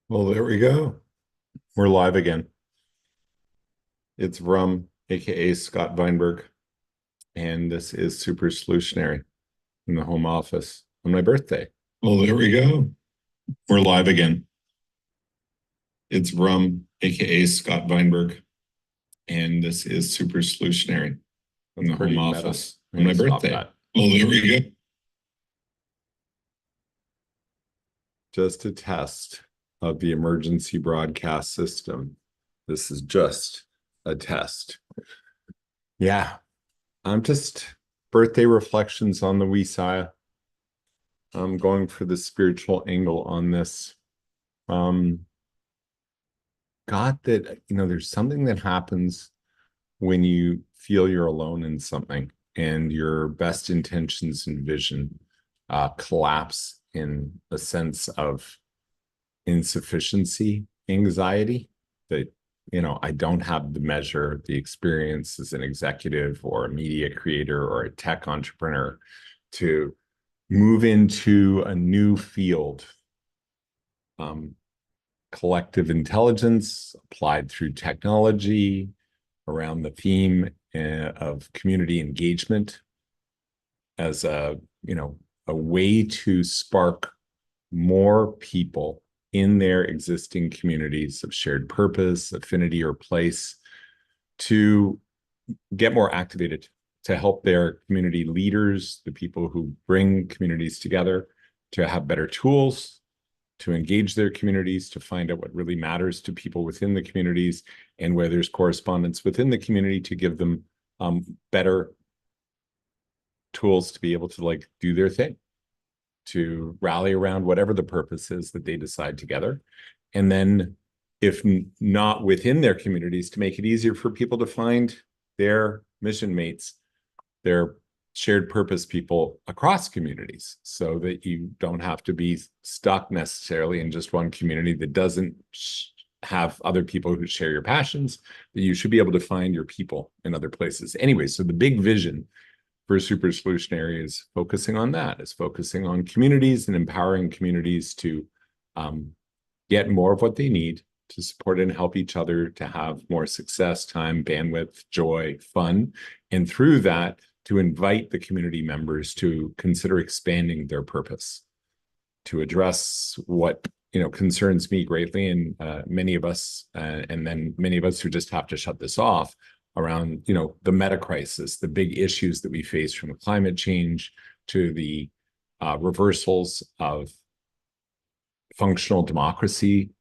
Well, there we go. We're live again. It's Rum, aka Scott Vineberg, and this is Super Solutionary in the home office on my birthday. Well, there we go. We're live again. It's Rum, aka Scott Vineberg, and this is Super Solutionary in the home office on my birthday. Well, there we go. Just a test of the emergency broadcast system. This is just a test. Yeah, I'm just birthday reflections on the Wisaya. I'm going for the spiritual angle on this. Um, God, that, there's something that happens when you feel you're alone in something and your best intentions and vision collapse in a sense of insufficiency anxiety that, I don't have the measure, the experience as an executive or a media creator or a tech entrepreneur to move into a new field. Collective intelligence applied through technology around the theme of community engagement as a way to spark more people in their existing communities of shared purpose, affinity, or place to get more activated, to help their community leaders, the people who bring communities together, to have better tools, to engage their communities, to find out what really matters to people within the communities, and where there's correspondence within the community to give them better tools to be able to do their thing, to rally around whatever the purpose is that they decide together. And then if not within their communities, to make it easier for people to find their mission mates, their shared purpose people across communities, so that you don't have to be stuck necessarily in just one community that doesn't have other people who share your passions, that you should be able to find your people in other places. Anyway, so the big vision for Super Solutionary is focusing on that, is focusing on communities and empowering communities to get more of what they need to support and help each other to have more success, time, bandwidth, joy, fun, and through that, to invite the community members to consider expanding their purpose, to address what concerns me greatly, and many of us, and then many of us who just have to shut this off around the meta crisis, the big issues that we face, from climate change to the reversals of functional democracy,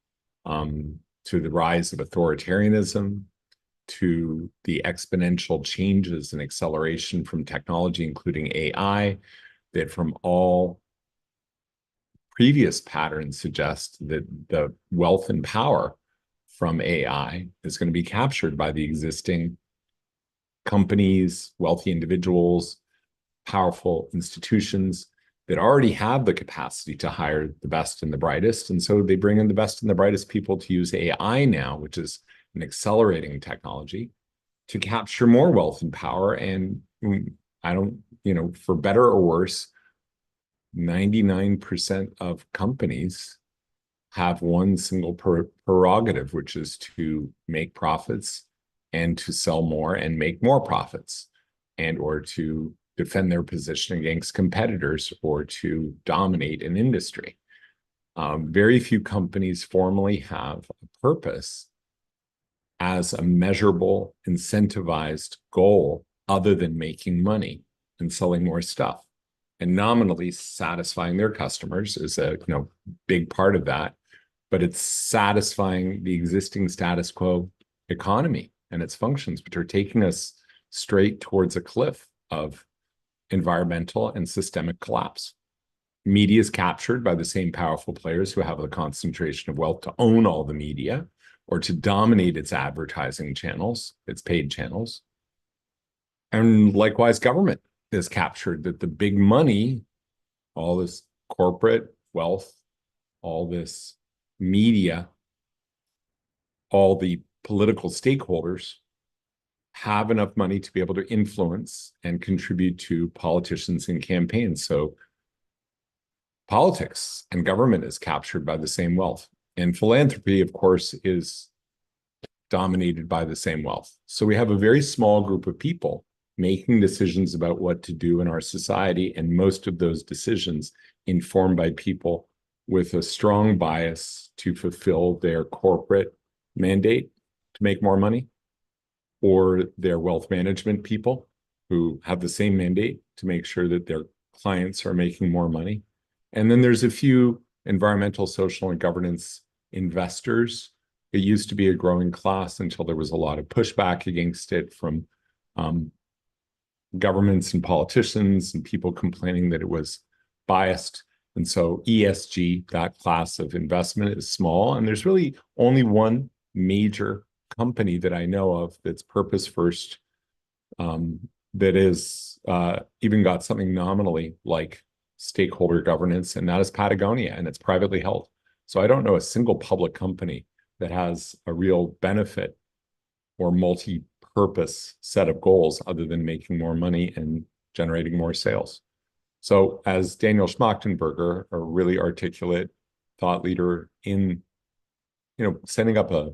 to the rise of authoritarianism, to the exponential changes and acceleration from technology, including AI, that from all previous patterns suggest that the wealth and power from AI is going to be captured by the existing companies, wealthy individuals, powerful institutions that already have the capacity to hire the best and the brightest. And so they bring in the best and the brightest people to use AI now, which is an accelerating technology, to capture more wealth and power. And I don't, for better or worse, 99% of companies have one single prerogative, which is to make profits and to sell more and make more profits, and or to defend their position against competitors or to dominate an industry. Very few companies formally have a purpose as a measurable, incentivized goal other than making money and selling more stuff. And nominally satisfying their customers is a big part of that, but it's satisfying the existing status quo economy and its functions, which are taking us straight towards a cliff of environmental and systemic collapse. Media is captured by the same powerful players who have the concentration of wealth to own all the media or to dominate its advertising channels, its paid channels. And likewise, government is captured, that the big money, all this corporate wealth, all this media, all the political stakeholders have enough money to be able to influence and contribute to politicians and campaigns. So politics and government is captured by the same wealth. And philanthropy, of course, is dominated by the same wealth. So we have a very small group of people making decisions about what to do in our society, and most of those decisions informed by people with a strong bias to fulfill their corporate mandate to make more money, or their wealth management people who have the same mandate to make sure that their clients are making more money. And then there's a few environmental, social, and governance investors. It used to be a growing class until there was a lot of pushback against it from governments and politicians and people complaining that it was biased. And so ESG, that class of investment, is small. And there's really only one major company that I know of that's purpose first, that is even got something nominally like stakeholder governance, and that is Patagonia, and it's privately held. So I don't know a single public company that has a real benefit or multi-purpose set of goals other than making more money and generating more sales. So as Daniel Schmachtenberger, a really articulate thought leader in, setting up a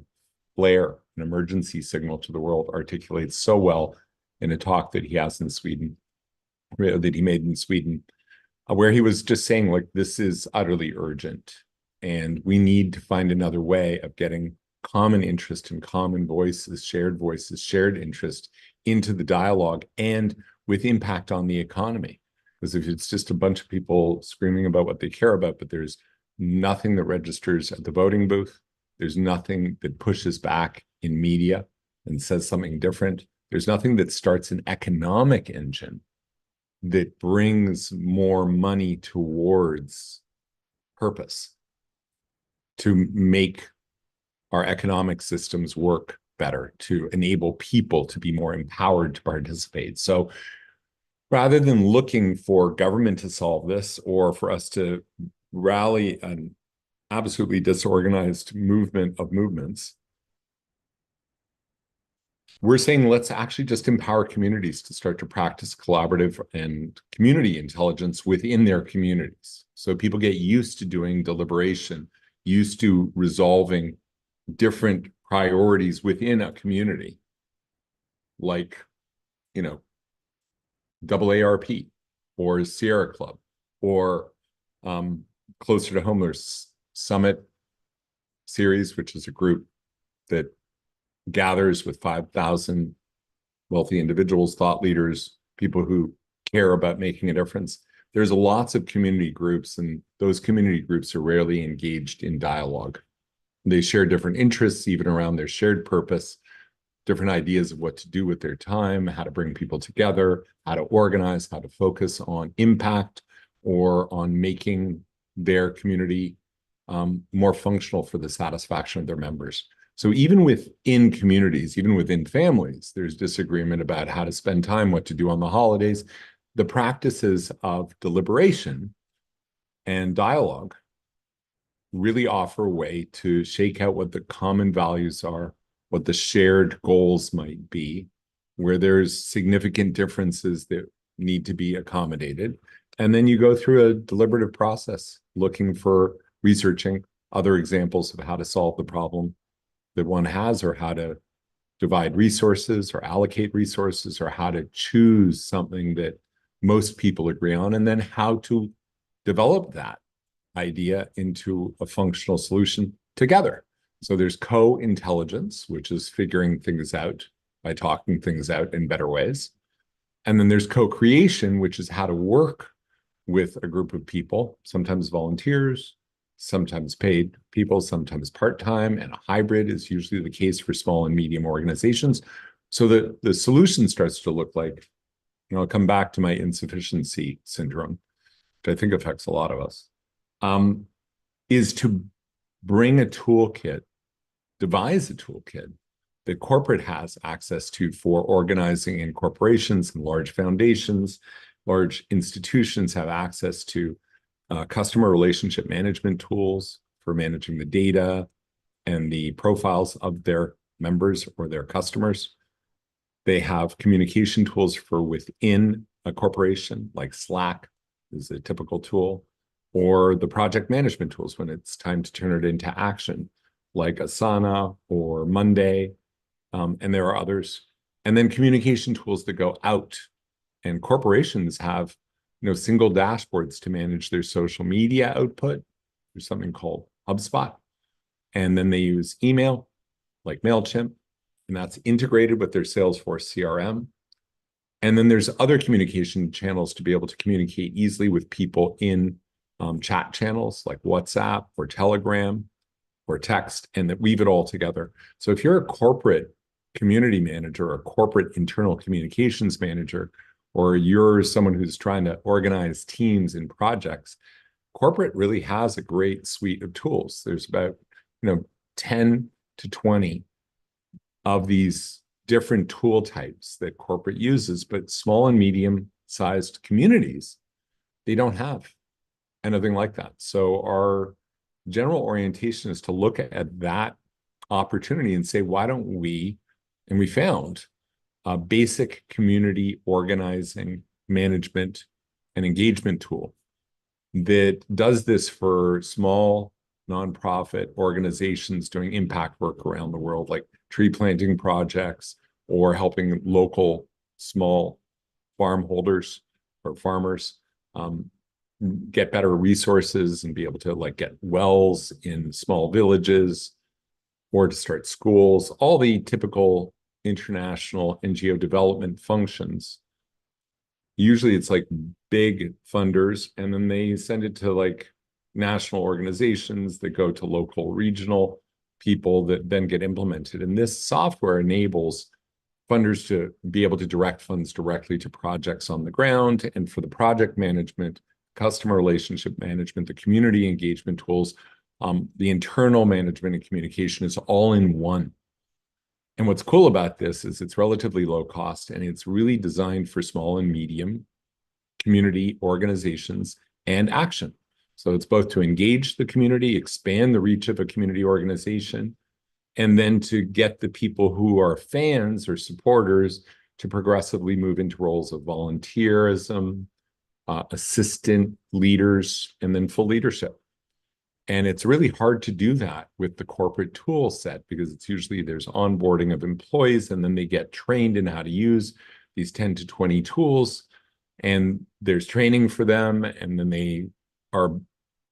flare, an emergency signal to the world, articulates so well in a talk that he has in Sweden, that he made in Sweden, where he was just saying, like, this is utterly urgent, and we need to find another way of getting common interest and common voices, shared interest into the dialogue and with impact on the economy. Because if it's just a bunch of people screaming about what they care about, but there's nothing that registers at the voting booth, there's nothing that pushes back in media and says something different, there's nothing that starts an economic engine that brings more money towards purpose to make our economic systems work better, to enable people to be more empowered to participate. So rather than looking for government to solve this, or for us to rally an absolutely disorganized movement of movements, we're saying let's actually just empower communities to start to practice collaborative and community intelligence within their communities. So people get used to doing deliberation, used to resolving different priorities within a community, like, AARP or Sierra Club, or closer to home, there's Summit Series, which is a group that gathers with 5,000 wealthy individuals, thought leaders, people who care about making a difference. There's lots of community groups, and those community groups are rarely engaged in dialogue. They share different interests, even around their shared purpose, different ideas of what to do with their time, how to bring people together, how to organize, how to focus on impact, or on making their community more functional for the satisfaction of their members. So even within communities, even within families, there's disagreement about how to spend time, what to do on the holidays. The practices of deliberation and dialogue really offer a way to shake out what the common values are, what the shared goals might be, where there's significant differences that need to be accommodated. And then you go through a deliberative process, researching other examples of how to solve the problem that one has, or how to divide resources or allocate resources, or how to choose something that most people agree on, and then how to develop that idea into a functional solution together. So there's co-intelligence, which is figuring things out by talking things out in better ways. And then there's co-creation, which is how to work with a group of people, sometimes volunteers, sometimes paid people, sometimes part-time, and a hybrid is usually the case for small and medium organizations. So the solution starts to look like, I'll come back to my insufficiency syndrome, which I think affects a lot of us, is to bring a toolkit, devise a toolkit that corporate has access to for organizing in corporations and large foundations. Large institutions have access to customer relationship management tools for managing the data and the profiles of their members or their customers. They have communication tools for within a corporation, like Slack is a typical tool. or the project management tools when it's time to turn it into action, like Asana or Monday, and there are others. And then communication tools that go out. And corporations have, single dashboards to manage their social media output. There's something called HubSpot. And then they use email, like MailChimp, and that's integrated with their Salesforce CRM. And then there's other communication channels to be able to communicate easily with people in chat channels like WhatsApp or Telegram or text, and that weave it all together. So if you're a corporate community manager or a corporate internal communications manager, or you're someone who's trying to organize teams and projects, corporate really has a great suite of tools. There's about 10 to 20 of these different tool types that corporate uses, but small and medium-sized communities, they don't have anything like that. So our general orientation is to look at that opportunity and say, why don't we, and we found a basic community organizing, management, and engagement tool that does this for small nonprofit organizations doing impact work around the world, like tree planting projects or helping local small farm holders or farmers get better resources and be able to get wells in small villages or to start schools, all the typical international NGO development functions. Usually it's big funders, and then they send it to national organizations that go to local regional people that then get implemented. And this software enables funders to be able to direct funds directly to projects on the ground. And for the project management, customer relationship management, the community engagement tools, the internal management and communication is all in one. And what's cool about this is it's relatively low cost, and it's really designed for small and medium community organizations and action. So it's both to engage the community, expand the reach of a community organization, and then to get the people who are fans or supporters to progressively move into roles of volunteerism, assistant leaders, and then full leadership. And it's really hard to do that with the corporate tool set because it's usually there's onboarding of employees and then they get trained in how to use these 10 to 20 tools, and there's training for them, and then they are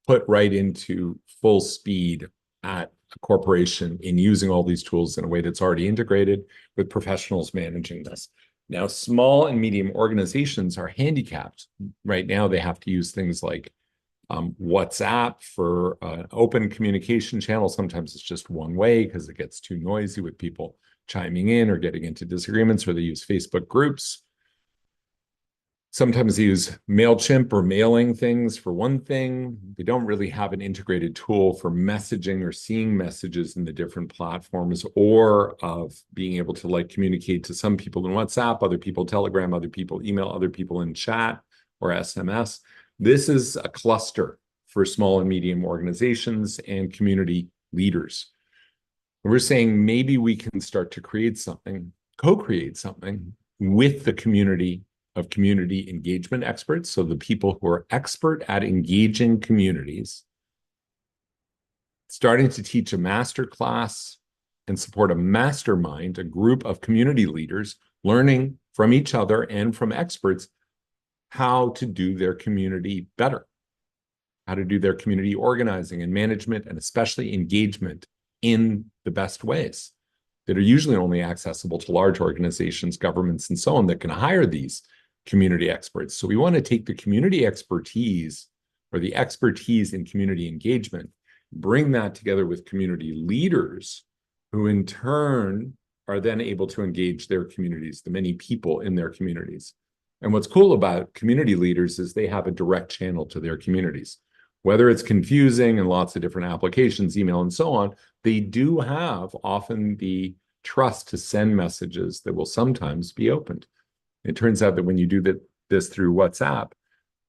put right into full speed at a corporation in using all these tools in a way that's already integrated with professionals managing this. Now, small and medium organizations are handicapped. Right now, they have to use things like WhatsApp for an open communication channel. Sometimes it's just one way because it gets too noisy with people chiming in or getting into disagreements, or they use Facebook groups. Sometimes they use MailChimp or mailing things for one thing. They don't really have an integrated tool for messaging or seeing messages in the different platforms, or of being able to communicate to some people in WhatsApp, other people Telegram, other people email, other people in chat or SMS. This is a cluster for small and medium organizations and community leaders. We're saying maybe we can start to create something, co-create something with the community of community engagement experts. So the people who are expert at engaging communities, starting to teach a master class and support a mastermind, a group of community leaders learning from each other and from experts how to do their community better, how to do their community organizing and management, and especially engagement in the best ways that are usually only accessible to large organizations, governments, and so on that can hire these community experts. So we want to take the community expertise or the expertise in community engagement, bring that together with community leaders who in turn are then able to engage their communities, the many people in their communities. And what's cool about community leaders is they have a direct channel to their communities. Whether it's confusing and lots of different applications, email, and so on, they do have often the trust to send messages that will sometimes be opened. It turns out that when you do this through WhatsApp,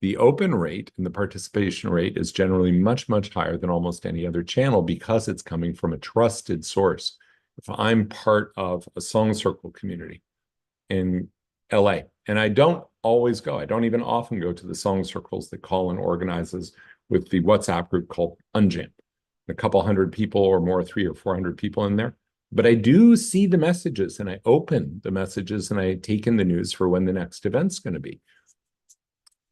the open rate and the participation rate is generally much, much higher than almost any other channel because it's coming from a trusted source. If I'm part of a song circle community in LA, and I don't always go, I don't even often go to the song circles that Colin organizes with the WhatsApp group called Unjam. A couple hundred people or more, 300 or 400 people in there. But I do see the messages and I open the messages and I take in the news for when the next event's going to be.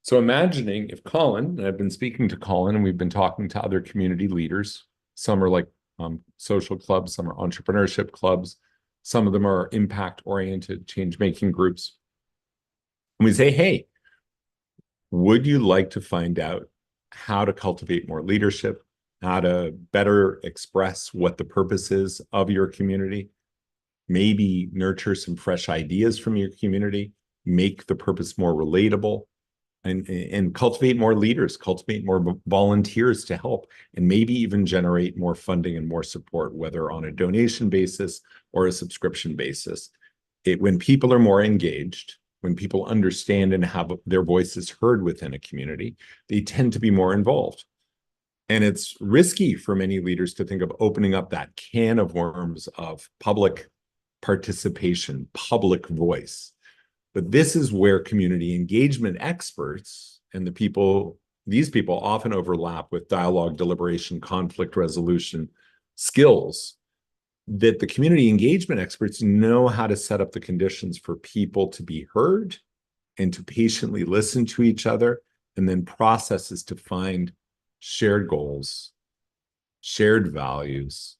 So imagining if Colin, and I've been speaking to Colin and we've been talking to other community leaders, some are like social clubs, some are entrepreneurship clubs, some of them are impact-oriented change-making groups. And we say, hey, would you like to find out how to cultivate more leadership, how to better express what the purpose is of your community, maybe nurture some fresh ideas from your community, make the purpose more relatable, and cultivate more leaders, cultivate more volunteers to help, and maybe even generate more funding and more support, whether on a donation basis or a subscription basis. When people are more engaged, when people understand and have their voices heard within a community, they tend to be more involved. And it's risky for many leaders to think of opening up that can of worms of public participation, public voice. But this is where community engagement experts and these people often overlap with dialogue, deliberation, conflict resolution skills, that the community engagement experts know how to set up the conditions for people to be heard and to patiently listen to each other, and then processes to find shared goals, shared values,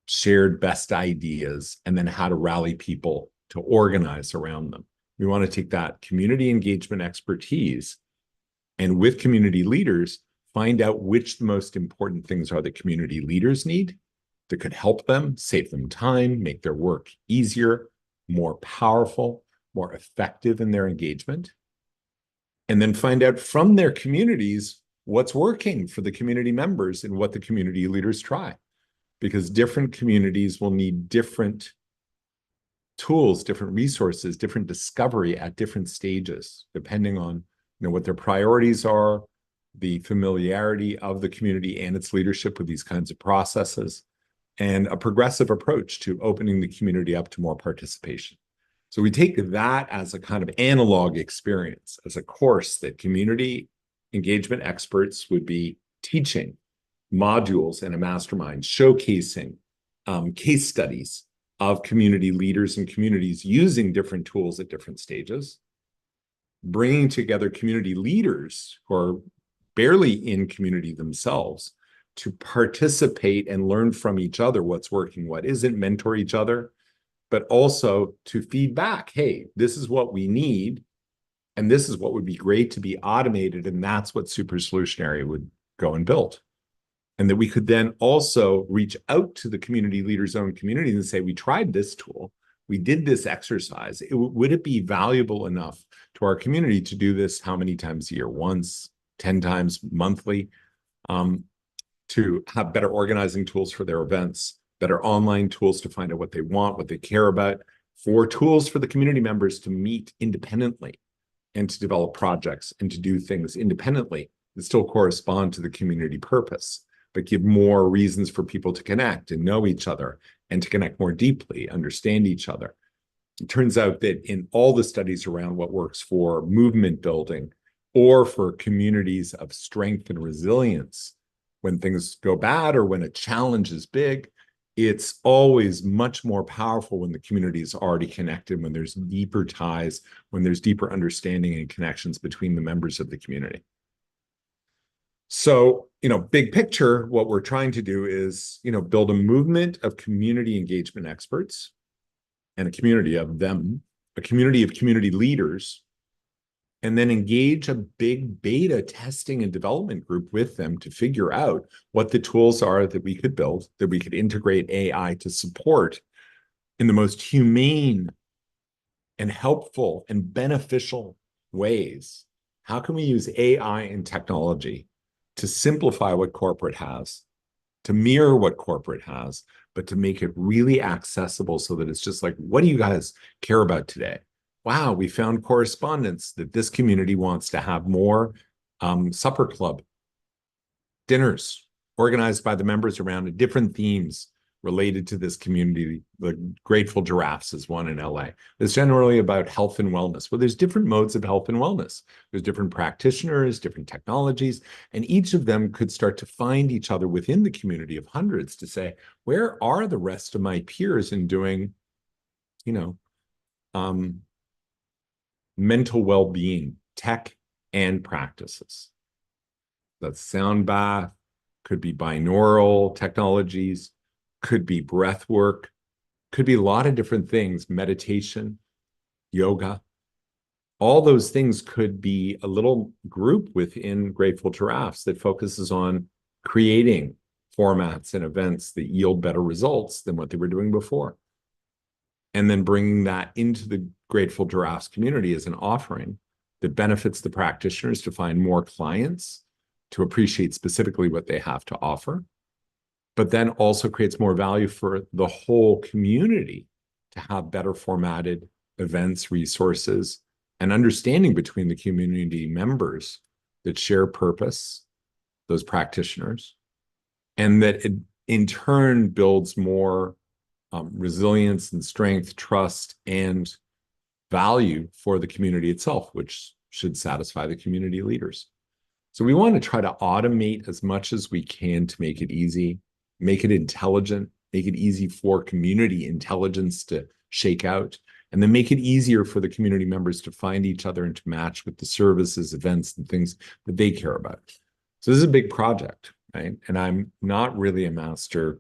shared best ideas, and then how to rally people to organize around them. We want to take that community engagement expertise and with community leaders, find out which the most important things are that community leaders need that could help them, save them time, make their work easier, more powerful, more effective in their engagement. And then find out from their communities what's working for the community members and what the community leaders try. Because different communities will need different tools, different resources, different discovery at different stages, depending on what their priorities are, the familiarity of the community and its leadership with these kinds of processes, and a progressive approach to opening the community up to more participation. So we take that as a kind of analog experience, as a course that community engagement experts would be teaching modules in a mastermind, showcasing case studies of community leaders and communities using different tools at different stages, bringing together community leaders who are barely in community themselves to participate and learn from each other what's working, what isn't, mentor each other, but also to feed back, hey, this is what we need, and this is what would be great to be automated, and that's what Super Solutionary would go and build. And that we could then also reach out to the community leaders' own community and say, we tried this tool, we did this exercise. Would it be valuable enough to our community to do this how many times a year? Once, 10 times monthly? To have better organizing tools for their events, better online tools to find out what they want, what they care about, for tools for the community members to meet independently and to develop projects and to do things independently that still correspond to the community purpose, but give more reasons for people to connect and know each other and to connect more deeply, understand each other. It turns out that in all the studies around what works for movement building or for communities of strength and resilience, when things go bad or when a challenge is big, it's always much more powerful when the community is already connected, when there's deeper ties, when there's deeper understanding and connections between the members of the community. So, big picture, what we're trying to do is, build a movement of community engagement experts and a community of them, a community of community leaders, and then engage a big beta testing and development group with them to figure out what the tools are that we could build, that we could integrate AI to support in the most humane and helpful and beneficial ways. How can we use AI and technology to simplify what corporate has, to mirror what corporate has, but to make it really accessible so that it's just like, what do you guys care about today? Wow, we found correspondence that this community wants to have more supper club dinners organized by the members around different themes related to this community. The Grateful Giraffes is one in LA. It's generally about health and wellness. Well, there's different modes of health and wellness. There's different practitioners, different technologies, and each of them could start to find each other within the community of hundreds to say, where are the rest of my peers in doing, you know, mental well-being, tech and practices? That's sound bath, could be binaural technologies, could be breath work, could be a lot of different things, meditation, yoga. All those things could be a little group within Grateful Giraffes that focuses on creating formats and events that yield better results than what they were doing before. And then bringing that into the Grateful Giraffes community as an offering that benefits the practitioners to find more clients, to appreciate specifically what they have to offer, but then also creates more value for the whole community to have better formatted events, resources, and understanding between the community members that share purpose, those practitioners, and that it in turn builds more resilience and strength, trust, and value for the community itself, which should satisfy the community leaders. So we want to try to automate as much as we can to make it easy, make it intelligent, make it easy for community intelligence to shake out, and then make it easier for the community members to find each other and to match with the services, events, and things that they care about. So this is a big project, right? And I'm not really a master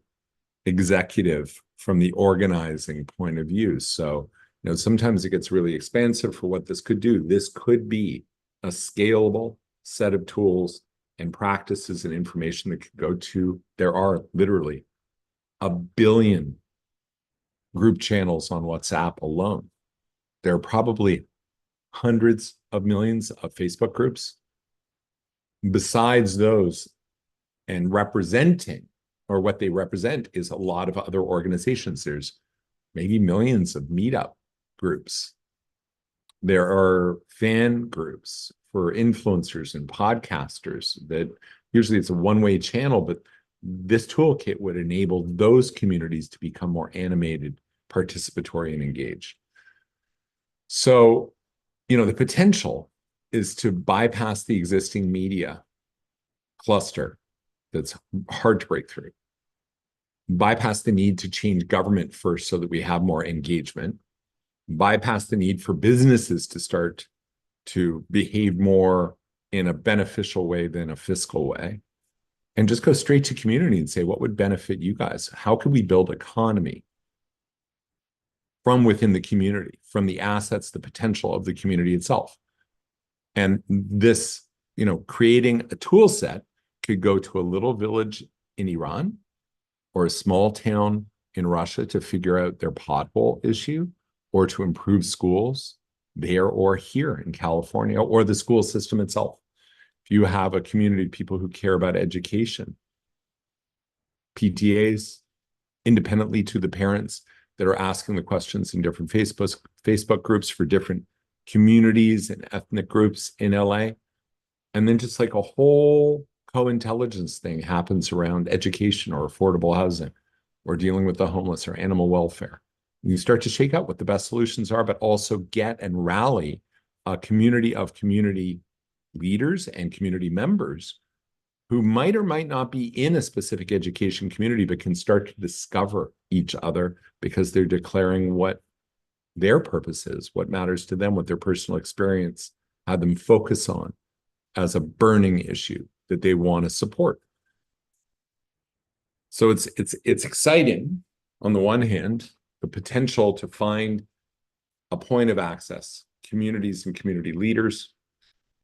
executive from the organizing point of view. So, sometimes it gets really expansive for what this could do. This could be a scalable set of tools and practices and information that could go to, there are literally 1 billion group channels on WhatsApp alone. There are probably hundreds of millions of Facebook groups. Besides those, and representing, or what they represent, is a lot of other organizations. There's maybe millions of meetup groups. There are fan groups for influencers and podcasters that usually it's a one-way channel, but this toolkit would enable those communities to become more animated, participatory, and engaged. So, the potential is to bypass the existing media cluster that's hard to break through. Bypass the need to change government first so that we have more engagement. Bypass the need for businesses to start to behave more in a beneficial way than a fiscal way. And just go straight to community and say, what would benefit you guys? How can we build economy from within the community, from the assets, the potential of the community itself? And this, creating a tool set could go to a little village in Iran or a small town in Russia to figure out their pothole issue, or to improve schools there or here in California, or the school system itself. If you have a community of people who care about education, PTAs, independently to the parents that are asking the questions in different Facebook groups for different communities and ethnic groups in LA, and then just like a whole co-intelligence thing happens around education or affordable housing or dealing with the homeless or animal welfare. You start to shake out what the best solutions are, but also get and rally a community of community leaders and community members who might or might not be in a specific education community, but can start to discover each other because they're declaring what their purpose is, what matters to them, what their personal experience had them focus on as a burning issue that they want to support. So it's exciting on the one hand, the potential to find a point of access, communities and community leaders,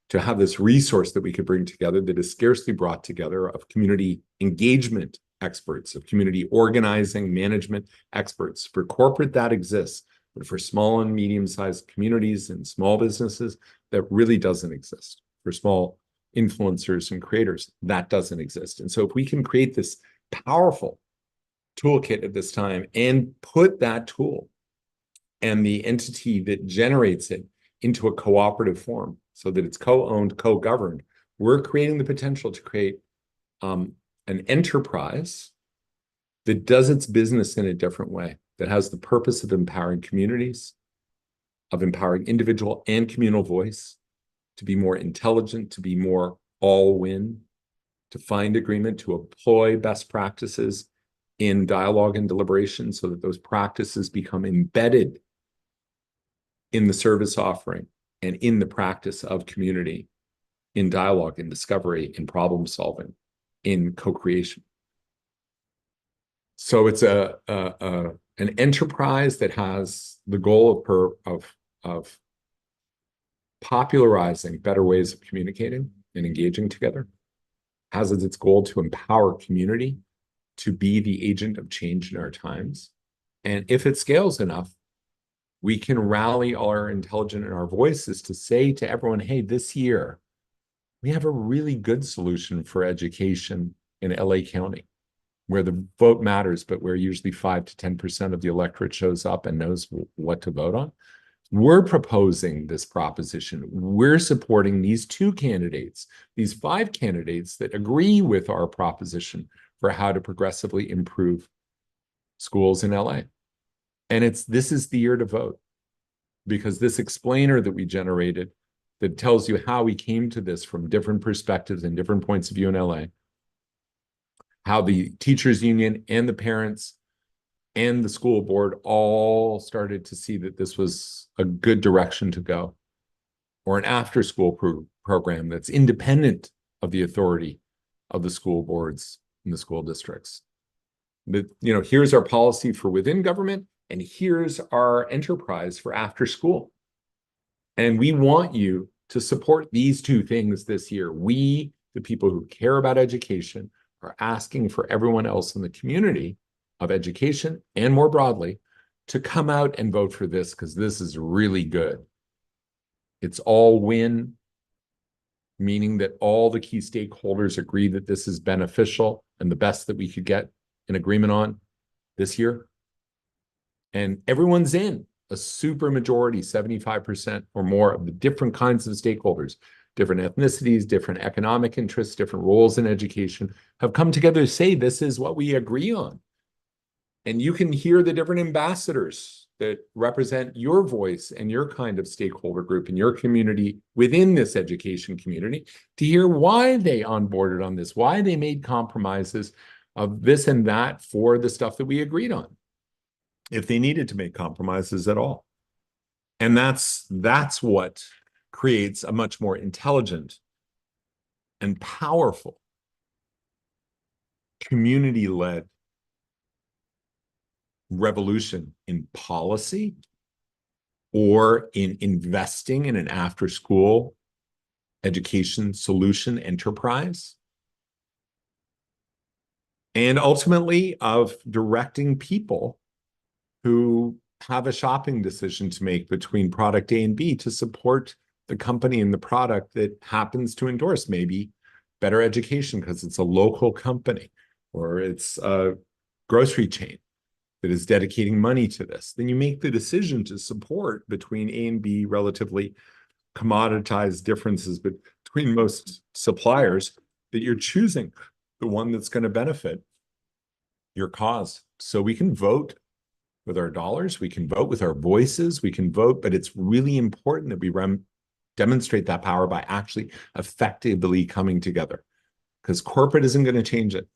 to have this resource that we could bring together that is scarcely brought together, of community engagement experts, of community organizing, management experts. For corporate, that exists, but for small and medium-sized communities and small businesses, that really doesn't exist. For small influencers and creators, that doesn't exist. And so if we can create this powerful toolkit at this time and put that tool and the entity that generates it into a cooperative form so that it's co-owned, co-governed, we're creating the potential to create an enterprise that does its business in a different way, that has the purpose of empowering communities, of empowering individual and communal voice, to be more intelligent, to be more all-win, to find agreement, to employ best practices in dialogue and deliberation so that those practices become embedded in the service offering and in the practice of community, in dialogue, in discovery, in problem solving, in co-creation. So it's an enterprise that has the goal of popularizing better ways of communicating and engaging together, has as its goal to empower community to be the agent of change in our times. And if it scales enough, we can rally our intelligence and our voices to say to everyone, hey, this year, we have a really good solution for education in LA County, where the vote matters, but where usually 5 to 10% of the electorate shows up and knows what to vote on. We're proposing this proposition. We're supporting these 2 candidates, these 5 candidates that agree with our proposition for how to progressively improve schools in LA. And this is the year to vote, because this explainer that we generated that tells you how we came to this from different perspectives and different points of view in LA, how the teachers union and the parents and the school board all started to see that this was a good direction to go, or an after-school program that's independent of the authority of the school boards and the school districts. That, here's our policy for within government, and here's our enterprise for after school. And we want you to support these 2 things this year. We, the people who care about education, are asking for everyone else in the community of education and more broadly to come out and vote for this, because this is really good. It's all win, meaning that all the key stakeholders agree that this is beneficial and the best that we could get an agreement on this year. And everyone's in. A super majority, 75% or more of the different kinds of stakeholders, different ethnicities, different economic interests, different roles in education, have come together to say this is what we agree on. And you can hear the different ambassadors that represent your voice and your kind of stakeholder group in your community within this education community to hear why they onboarded on this, why they made compromises of this and that for the stuff that we agreed on, if they needed to make compromises at all. And that's what creates a much more intelligent and powerful community-led revolution in policy or in investing in an after-school education solution enterprise, and ultimately of directing people who have a shopping decision to make between product A and B to support the company and the product that happens to endorse maybe better education because it's a local company or it's a grocery chain that is dedicating money to this. Then you make the decision to support between A and B relatively commoditized differences between most suppliers, that you're choosing the one that's going to benefit your cause. So we can vote with our dollars, we can vote with our voices, we can vote, but it's really important that we demonstrate that power by actually effectively coming together, because corporate isn't going to change it.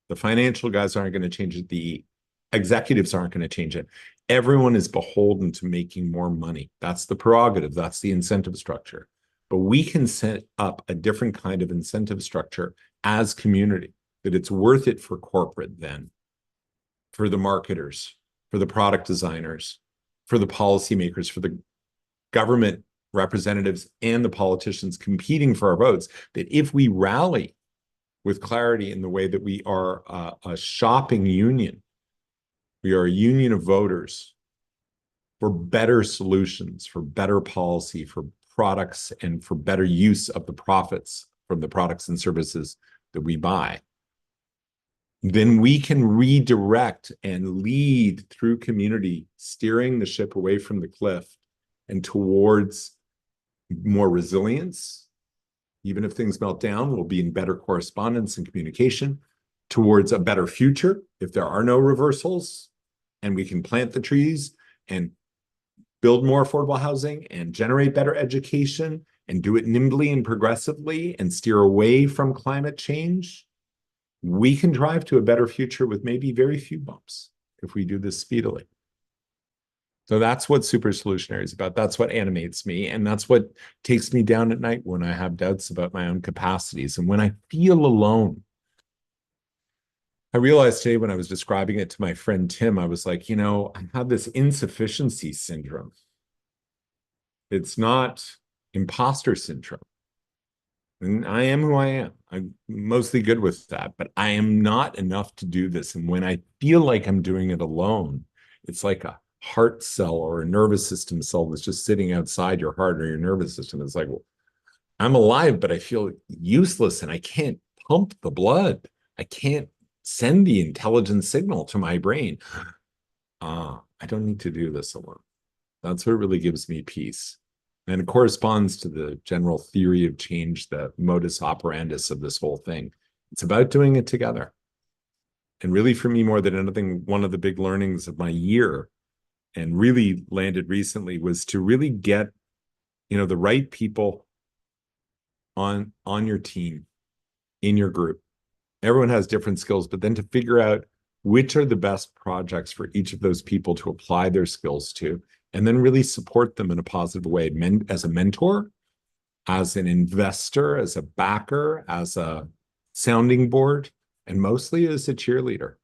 The financial guys aren't going to change it. The executives aren't going to change it. Everyone is beholden to making more money. That's the prerogative. That's the incentive structure. But we can set up a different kind of incentive structure as community, that it's worth it for corporate then, for the marketers, for the product designers, for the policymakers, for the government representatives and the politicians competing for our votes, that if we rally with clarity in the way that we are a shopping union, we are a union of voters for better solutions, for better policy, for products, and for better use of the profits from the products and services that we buy, then we can redirect and lead through community, steering the ship away from the cliff and towards more resilience. Even if things melt down, we'll be in better correspondence and communication. towards a better future if there are no reversals, and we can plant the trees and build more affordable housing and generate better education and do it nimbly and progressively and steer away from climate change, we can drive to a better future with maybe very few bumps if we do this speedily. So that's what Super Solutionary is about. That's what animates me. And that's what takes me down at night when I have doubts about my own capacities. And when I feel alone, I realized today when I was describing it to my friend Tim, I was like, I have this insufficiency syndrome. It's not imposter syndrome. And I am who I am. I'm mostly good with that, but I am not enough to do this. And when I feel like I'm doing it alone, it's like a heart cell or a nervous system cell that's just sitting outside your heart or your nervous system. It's like, well, I'm alive, but I feel useless and I can't pump the blood. I can't send the intelligent signal to my brain. I don't need to do this alone. That's what really gives me peace. And it corresponds to the general theory of change, the modus operandus of this whole thing. It's about doing it together. And really, for me, more than anything, one of the big learnings of my year and really landed recently was to really get, the right people on your team, in your group. Everyone has different skills, but then to figure out which are the best projects for each of those people to apply their skills to, and then really support them in a positive way, as a mentor, as an investor, as a backer, as a sounding board, and mostly as a cheerleader.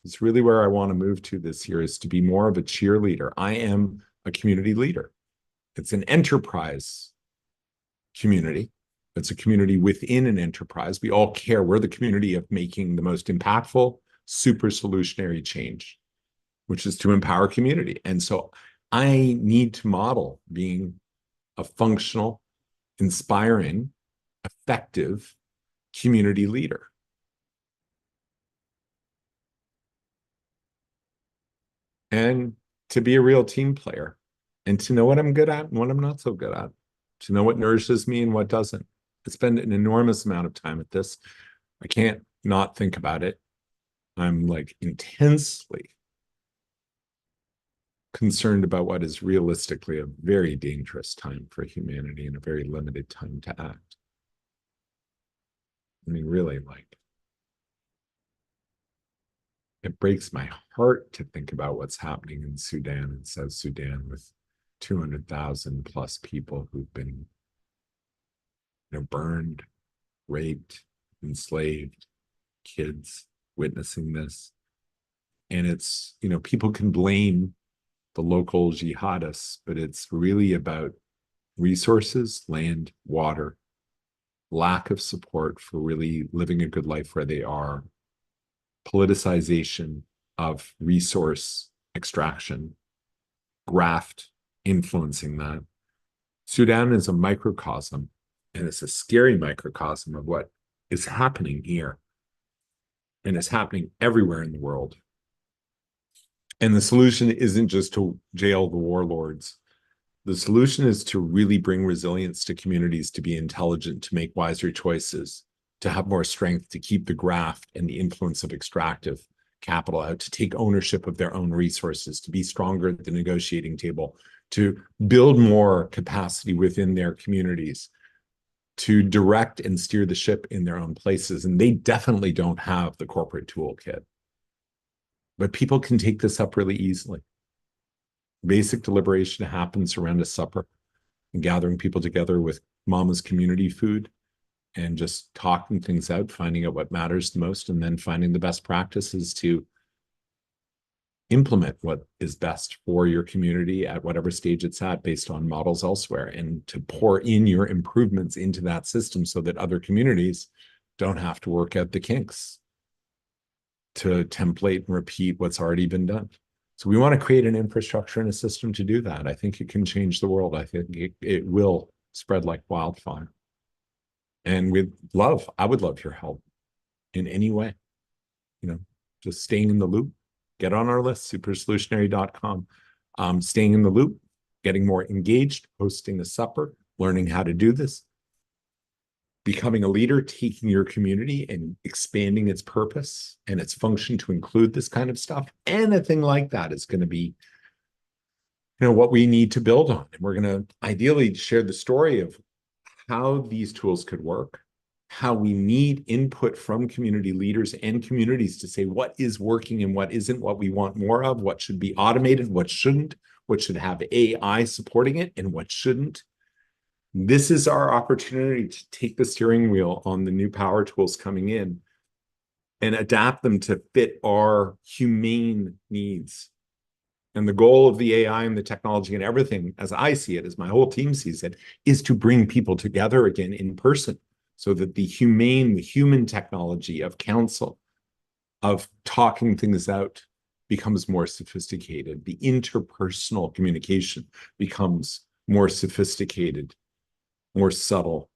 It's really where I want to move to this year, is to be more of a cheerleader. I am a community leader. It's an enterprise community. It's a community within an enterprise. We all care. We're the community of making the most impactful, super solutionary change, which is to empower community. And so I need to model being a functional, inspiring, effective community leader. And to be a real team player, and to know what I'm good at and what I'm not so good at, to know what nourishes me and what doesn't. I spend an enormous amount of time at this. I can't not think about it. I'm like intensely concerned about what is realistically a very dangerous time for humanity and a very limited time to act. I mean, really, it breaks my heart to think about what's happening in Sudan and South Sudan with 200,000 plus people who've been, burned, raped, enslaved, kids witnessing this. And it's, people can blame the local jihadists, but it's really about resources, land, water, lack of support for really living a good life where they are, politicization of resource extraction, graft influencing that. Sudan is a microcosm, and it's a scary microcosm of what is happening here. And it's happening everywhere in the world. And the solution isn't just to jail the warlords. The solution is to really bring resilience to communities, to be intelligent, to make wiser choices, to have more strength, to keep the graft and the influence of extractive capital out, to take ownership of their own resources, to be stronger at the negotiating table, to build more capacity within their communities, to direct and steer the ship in their own places. And they definitely don't have the corporate toolkit. But people can take this up really easily. Basic deliberation happens around a supper and gathering people together with mama's community food and just talking things out, finding out what matters the most, and then finding the best practices to implement what is best for your community at whatever stage it's at based on models elsewhere, and to pour in your improvements into that system so that other communities don't have to work out the kinks to template and repeat what's already been done. So we want to create an infrastructure and a system to do that. I think it can change the world. I think it will spread like wildfire. And I would love your help in any way. Just staying in the loop. Get on our list, supersolutionary.com. Staying in the loop, getting more engaged, hosting a supper, learning how to do this. becoming a leader, taking your community and expanding its purpose and its function to include this kind of stuff. Anything like that is going to be, what we need to build on. And we're going to ideally share the story of how these tools could work, how we need input from community leaders and communities to say what is working and what isn't, what we want more of, what should be automated, what shouldn't, what should have AI supporting it, and what shouldn't. This is our opportunity to take the steering wheel on the new power tools coming in and adapt them to fit our humane needs. And the goal of the AI and the technology and everything, as I see it, as my whole team sees it, is to bring people together again in person so that the human technology of counsel, of talking things out, becomes more sophisticated. The interpersonal communication becomes more sophisticated, more subtle,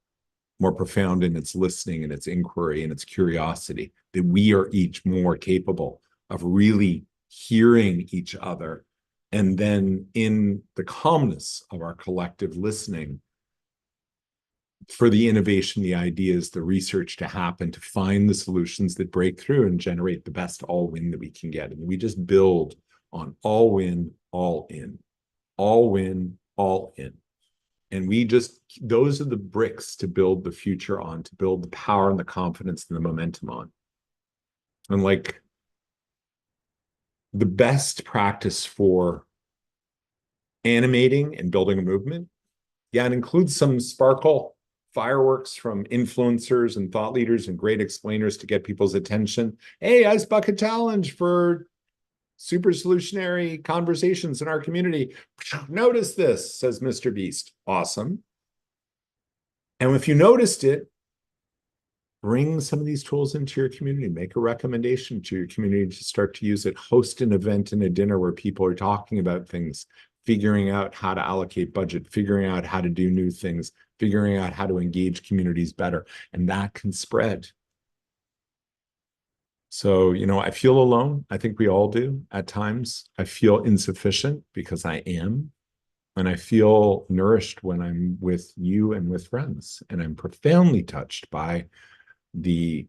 more profound in its listening and its inquiry and its curiosity, that we are each more capable of really hearing each other. And then in the calmness of our collective listening, for the innovation, the ideas, the research to happen, to find the solutions that break through and generate the best all win that we can get. And we just build on all win, all in, all win, all in. And those are the bricks to build the future on, to build the power and the confidence and the momentum on. And like the best practice for animating and building a movement, yeah, it includes some sparkle, fireworks from influencers and thought leaders and great explainers to get people's attention. Hey, Ice Bucket Challenge for super solutionary conversations in our community. Notice this, says Mr. Beast. Awesome. And if you noticed it, bring some of these tools into your community, make a recommendation to your community to start to use it, host an event and a dinner where people are talking about things, figuring out how to allocate budget, figuring out how to do new things, figuring out how to engage communities better. And that can spread. So, I feel alone. I think we all do at times. I feel insufficient because I am. And I feel nourished when I'm with you and with friends. And I'm profoundly touched by the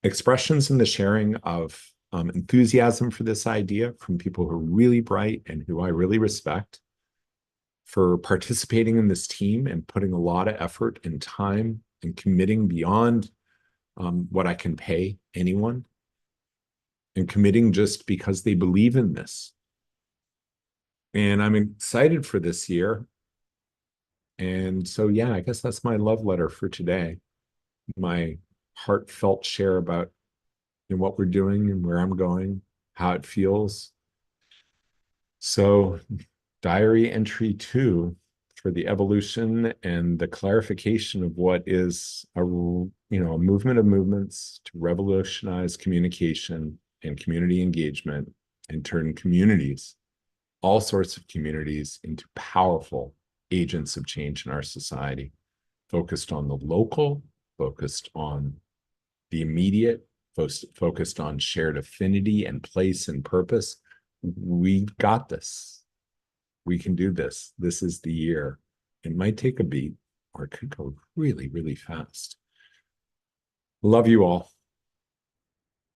expressions and the sharing of enthusiasm for this idea from people who are really bright and who I really respect, for participating in this team and putting a lot of effort and time and committing beyond what I can pay anyone, and committing just because they believe in this. And I'm excited for this year. And so, yeah, I guess that's my love letter for today. My heartfelt share about what we're doing and where I'm going, how it feels. So, diary entry 2 for the evolution and the clarification of what is a movement of movements to revolutionize communication and community engagement and turn communities, all sorts of communities, into powerful agents of change in our society, focused on the local, focused on the immediate, focused on shared affinity and place and purpose. We got this. We can do this. This is the year. It might take a beat, or it could go really, really fast. Love you all.